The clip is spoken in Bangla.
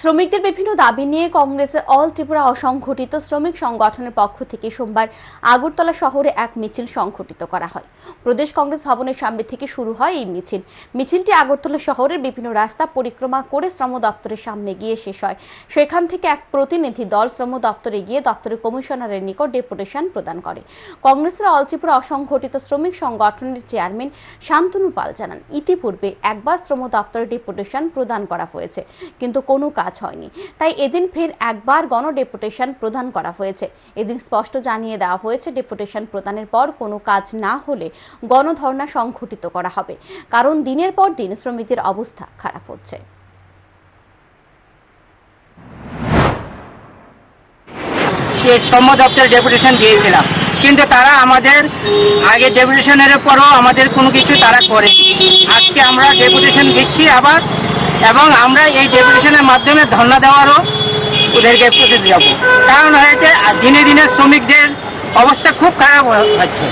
শ্রমিকদের বিভিন্ন দাবি নিয়ে কংগ্রেসের অল ত্রিপুরা অসংগঠিত শ্রমিক সংগঠনের পক্ষ থেকে সোমবার আগরতলা শহরে এক মিছিল সংগঠিত করা হয়। প্রদেশ কংগ্রেস ভবনের সামনে থেকে শুরু হয় এই মিছিলটি আগরতলা শহরের বিভিন্ন রাস্তা পরিক্রমা করে শ্রম দপ্তরের সামনে গিয়ে শেষ হয়। সেখান থেকে এক প্রতিনিধি দল শ্রম দপ্তরে গিয়ে দপ্তরের কমিশনারের নিকট ডেপুটেশন প্রদান করে। কংগ্রেসের অল ত্রিপুরা অসংগঠিত শ্রমিক সংগঠনের চেয়ারম্যান শান্তনু পাল জানান, ইতিপূর্বে একবার শ্রম দপ্তরে ডেপুটেশন প্রদান করা হয়েছে, কিন্তু কোনো কাজ হয়নি। তাই এদিন ফের একবার গণডেপুটেশন প্রদান করা হয়েছে। এদিন স্পষ্ট জানিয়ে দেওয়া হয়েছে, ডেপুটেশন প্রদানের পর কোনো কাজ না হলে গণধর্ণা সংঘটিত করা হবে, কারণ দিনের পর দিন শ্রমিকদের অবস্থা খারাপ হচ্ছে। শ্রম দপ্তরে ডেপুটেশন দিয়েছিলাম, কিন্তু তারা আমাদের আগে ডেপুটেশনের পরও আমাদের কোনো কিছু তারা করেনি। আজকে আমরা ডেপুটেশন দিচ্ছি আবার, এবং আমরা এই ডেপুটেশনের মাধ্যমে ধর্ণা দেওয়ারও ওদেরকে প্রতি যাব। কারণ হয়েছে দিনে দিনে শ্রমিকদের অবস্থা খুব খারাপ হচ্ছে।